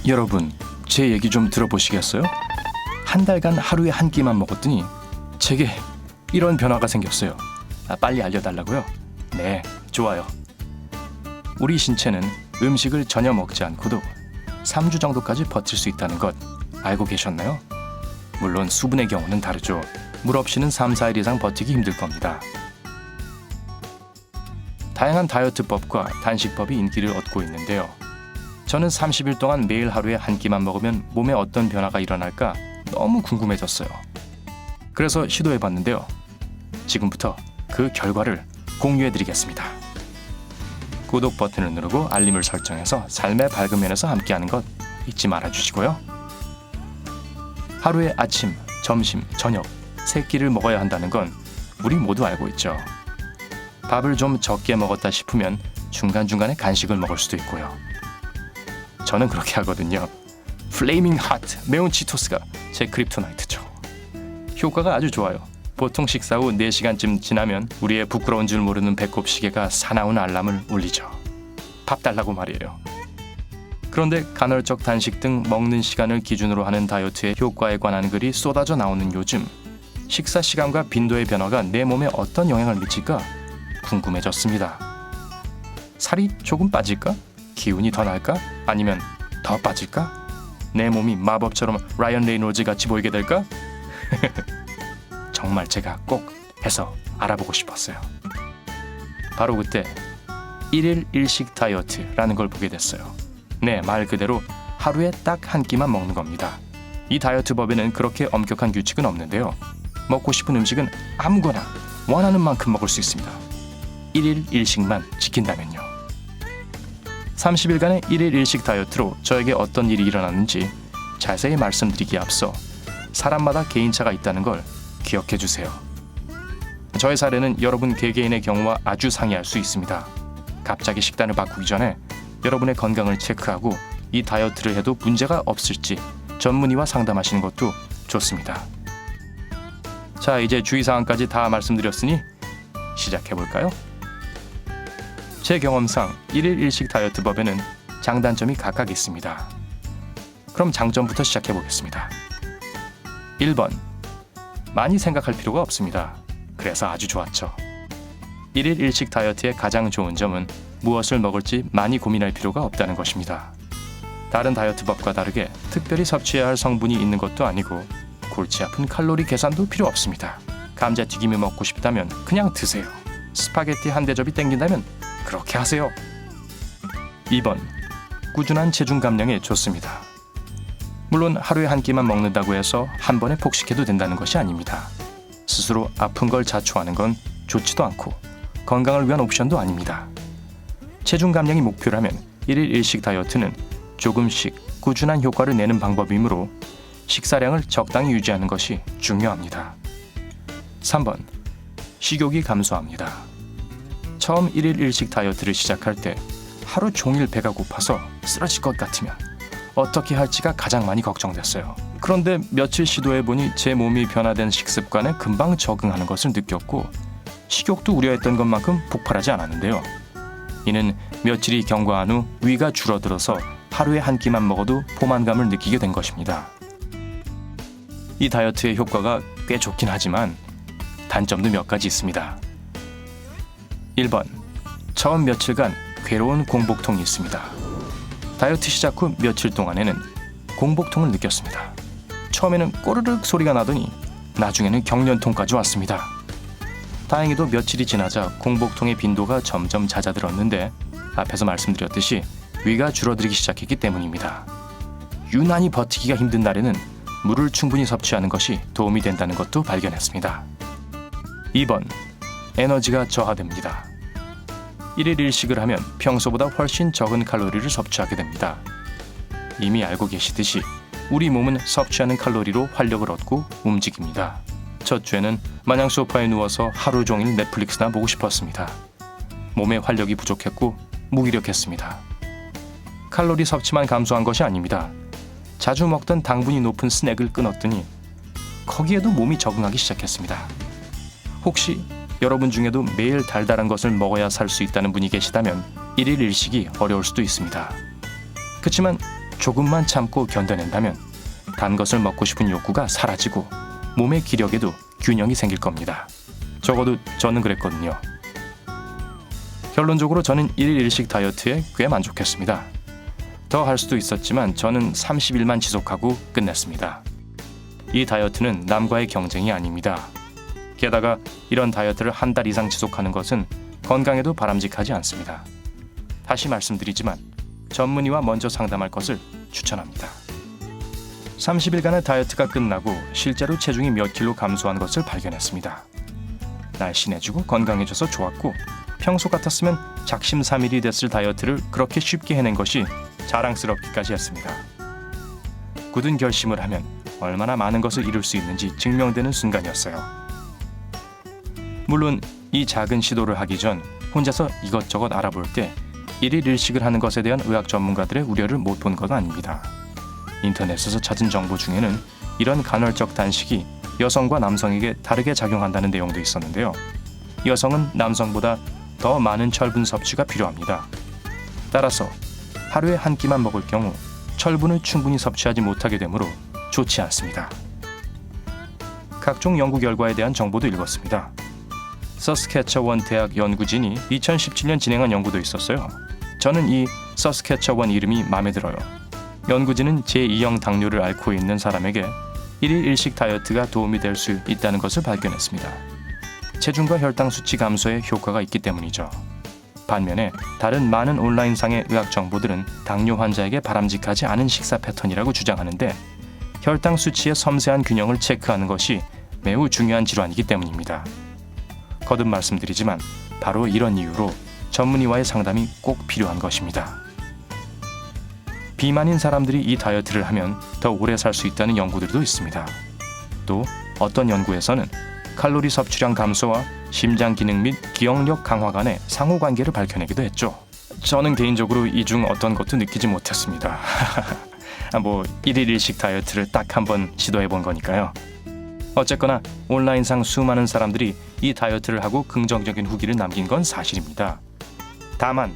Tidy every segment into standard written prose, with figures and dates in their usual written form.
여러분, 제 얘기 좀 들어보시겠어요? 한 달간 하루에 한 끼만 먹었더니 제게 이런 변화가 생겼어요. 빨리 알려달라고요? 네, 좋아요. 우리 신체는 음식을 전혀 먹지 않고도 3주 정도까지 버틸 수 있다는 것 알고 계셨나요? 물론 수분의 경우는 다르죠. 물 없이는 3, 4일 이상 버티기 힘들 겁니다. 다양한 다이어트법과 단식법이 인기를 얻고 있는데요. 저는 30일 동안 매일 하루에 한 끼만 먹으면 몸에 어떤 변화가 일어날까 너무 궁금해졌어요. 그래서 시도해봤는데요. 지금부터 그 결과를 공유해드리겠습니다. 구독 버튼을 누르고 알림을 설정해서 삶의 밝은 면에서 함께하는 것 잊지 말아주시고요. 하루에 아침, 점심, 저녁 3끼를 먹어야 한다는 건 우리 모두 알고 있죠. 밥을 좀 적게 먹었다 싶으면 중간중간에 간식을 먹을 수도 있고요. 저는 그렇게 하거든요. 플레이밍 핫 매운 치토스가 제 크립토나이트죠. 효과가 아주 좋아요. 보통 식사 후 4시간쯤 지나면 우리의 부끄러운 줄 모르는 배꼽 시계가 사나운 알람을 울리죠. 밥 달라고 말이에요. 그런데 간헐적 단식 등 먹는 시간을 기준으로 하는 다이어트의 효과에 관한 글이 쏟아져 나오는 요즘, 식사 시간과 빈도의 변화가 내 몸에 어떤 영향을 미칠까 궁금해졌습니다. 살이 조금 빠질까? 기운이 더 날까? 아니면 더 빠질까? 내 몸이 마법처럼 라이언 레이놀즈 같이 보이게 될까? 정말 제가 꼭 해서 알아보고 싶었어요. 바로 그때 1일 1식 다이어트라는 걸 보게 됐어요. 네, 말 그대로 하루에 딱 한 끼만 먹는 겁니다. 이 다이어트법에는 그렇게 엄격한 규칙은 없는데요. 먹고 싶은 음식은 아무거나 원하는 만큼 먹을 수 있습니다. 1일 1식만 지킨다면요. 30일간의 1일 1식 다이어트로 저에게 어떤 일이 일어났는지 자세히 말씀드리기에 앞서 사람마다 개인차가 있다는 걸 기억해 주세요. 저의 사례는 여러분 개개인의 경우와 아주 상이할 수 있습니다. 갑자기 식단을 바꾸기 전에 여러분의 건강을 체크하고 이 다이어트를 해도 문제가 없을지 전문의와 상담하시는 것도 좋습니다. 자, 이제 주의사항까지 다 말씀드렸으니 시작해볼까요? 제 경험상 1일 1식 다이어트법에는 장단점이 각각 있습니다. 그럼 장점부터 시작해보겠습니다. 1번, 많이 생각할 필요가 없습니다. 그래서 아주 좋았죠. 1일 1식 다이어트의 가장 좋은 점은 무엇을 먹을지 많이 고민할 필요가 없다는 것입니다. 다른 다이어트법과 다르게 특별히 섭취해야 할 성분이 있는 것도 아니고 골치 아픈 칼로리 계산도 필요 없습니다. 감자튀김이 먹고 싶다면 그냥 드세요. 스파게티 한 대접이 땡긴다면 그렇게 하세요. 2번, 꾸준한 체중 감량에 좋습니다. 물론 하루에 한 끼만 먹는다고 해서 한 번에 폭식해도 된다는 것이 아닙니다. 스스로 아픈 걸 자초하는 건 좋지도 않고 건강을 위한 옵션도 아닙니다. 체중 감량이 목표라면 1일 1식 다이어트는 조금씩 꾸준한 효과를 내는 방법이므로 식사량을 적당히 유지하는 것이 중요합니다. 3번, 식욕이 감소합니다. 처음 1일 1식 다이어트를 시작할 때 하루 종일 배가 고파서 쓰러질 것 같으면 어떻게 할지가 가장 많이 걱정됐어요. 그런데 며칠 시도해보니 제 몸이 변화된 식습관에 금방 적응하는 것을 느꼈고 식욕도 우려했던 것만큼 폭발하지 않았는데요. 이는 며칠이 경과한 후 위가 줄어들어서 하루에 한 끼만 먹어도 포만감을 느끼게 된 것입니다. 이 다이어트의 효과가 꽤 좋긴 하지만 단점도 몇 가지 있습니다. 1번, 처음 며칠간 괴로운 공복통이 있습니다. 다이어트 시작 후 며칠 동안에는 공복통을 느꼈습니다. 처음에는 꼬르륵 소리가 나더니 나중에는 경련통까지 왔습니다. 다행히도 며칠이 지나자 공복통의 빈도가 점점 잦아들었는데 앞에서 말씀드렸듯이 위가 줄어들기 시작했기 때문입니다. 유난히 버티기가 힘든 날에는 물을 충분히 섭취하는 것이 도움이 된다는 것도 발견했습니다. 2번, 에너지가 저하됩니다. 1일 1식을 하면 평소보다 훨씬 적은 칼로리를 섭취하게 됩니다. 이미 알고 계시듯이 우리 몸은 섭취하는 칼로리로 활력을 얻고 움직입니다. 첫 주에는 마냥 소파에 누워서 하루 종일 넷플릭스나 보고 싶었습니다. 몸에 활력이 부족했고 무기력했습니다. 칼로리 섭취만 감소한 것이 아닙니다. 자주 먹던 당분이 높은 스낵을 끊었더니 거기에도 몸이 적응하기 시작했습니다. 혹시 여러분 중에도 매일 달달한 것을 먹어야 살 수 있다는 분이 계시다면 1일 1식이 어려울 수도 있습니다. 그렇지만 조금만 참고 견뎌낸다면 단 것을 먹고 싶은 욕구가 사라지고 몸의 기력에도 균형이 생길 겁니다. 적어도 저는 그랬거든요. 결론적으로 저는 1일 1식 다이어트에 꽤 만족했습니다. 더 할 수도 있었지만 저는 30일만 지속하고 끝냈습니다. 이 다이어트는 남과의 경쟁이 아닙니다. 게다가 이런 다이어트를 한 달 이상 지속하는 것은 건강에도 바람직하지 않습니다. 다시 말씀드리지만 전문의와 먼저 상담할 것을 추천합니다. 30일간의 다이어트가 끝나고 실제로 체중이 몇 킬로 감소한 것을 발견했습니다. 날씬해지고 건강해져서 좋았고 평소 같았으면 작심삼일이 됐을 다이어트를 그렇게 쉽게 해낸 것이 자랑스럽기까지 했습니다. 굳은 결심을 하면 얼마나 많은 것을 이룰 수 있는지 증명되는 순간이었어요. 물론 이 작은 시도를 하기 전 혼자서 이것저것 알아볼 때 1일 1식을 하는 것에 대한 의학 전문가들의 우려를 못 본 건 아닙니다. 인터넷에서 찾은 정보 중에는 이런 간헐적 단식이 여성과 남성에게 다르게 작용한다는 내용도 있었는데요. 여성은 남성보다 더 많은 철분 섭취가 필요합니다. 따라서 하루에 한 끼만 먹을 경우 철분을 충분히 섭취하지 못하게 되므로 좋지 않습니다. 각종 연구 결과에 대한 정보도 읽었습니다. 서스캐처원 대학 연구진이 2017년 진행한 연구도 있었어요. 저는 이 서스캐처원 이름이 마음에 들어요. 연구진은 제2형 당뇨를 앓고 있는 사람에게 1일 1식 다이어트가 도움이 될 수 있다는 것을 발견했습니다. 체중과 혈당 수치 감소에 효과가 있기 때문이죠. 반면에 다른 많은 온라인상의 의학 정보들은 당뇨 환자에게 바람직하지 않은 식사 패턴이라고 주장하는데 혈당 수치의 섬세한 균형을 체크하는 것이 매우 중요한 질환이기 때문입니다. 거듭 말씀드리지만 바로 이런 이유로 전문의와의 상담이 꼭 필요한 것입니다. 비만인 사람들이 이 다이어트를 하면 더 오래 살 수 있다는 연구들도 있습니다. 또 어떤 연구에서는 칼로리 섭취량 감소와 심장 기능 및 기억력 강화 간의 상호관계를 밝혀내기도 했죠. 저는 개인적으로 이 중 어떤 것도 느끼지 못했습니다. 1일 1식 다이어트를 딱 한번 시도해 본 거니까요. 어쨌거나 온라인상 수많은 사람들이 이 다이어트를 하고 긍정적인 후기를 남긴 건 사실입니다. 다만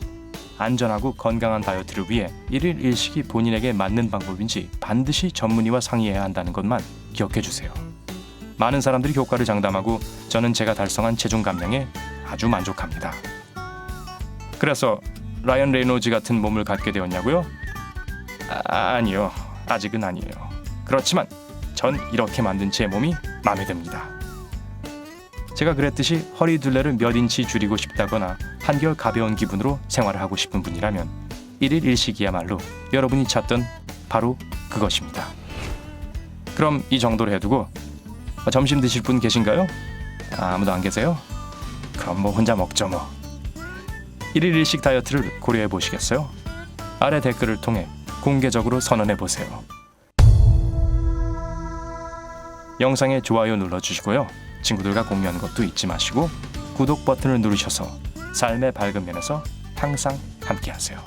안전하고 건강한 다이어트를 위해 1일 1식이 본인에게 맞는 방법인지 반드시 전문의와 상의해야 한다는 것만 기억해 주세요. 많은 사람들이 효과를 장담하고 저는 제가 달성한 체중 감량에 아주 만족합니다. 그래서 라이언 레이놀즈 같은 몸을 갖게 되었냐고요? 아니요. 아직은 아니에요. 그렇지만 전 이렇게 만든 제 몸이 마음에 듭니다. 제가 그랬듯이 허리 둘레를 몇 인치 줄이고 싶다거나 한결 가벼운 기분으로 생활을 하고 싶은 분이라면 1일 1식이야말로 여러분이 찾던 바로 그것입니다. 그럼 이 정도로 해두고 점심 드실 분 계신가요? 아무도 안 계세요? 그럼 혼자 먹죠 뭐. 1일 1식 다이어트를 고려해 보시겠어요? 아래 댓글을 통해 공개적으로 선언해 보세요. 영상에 좋아요 눌러주시고요. 친구들과 공유하는 것도 잊지 마시고 구독 버튼을 누르셔서 삶의 밝은 면에서 항상 함께하세요.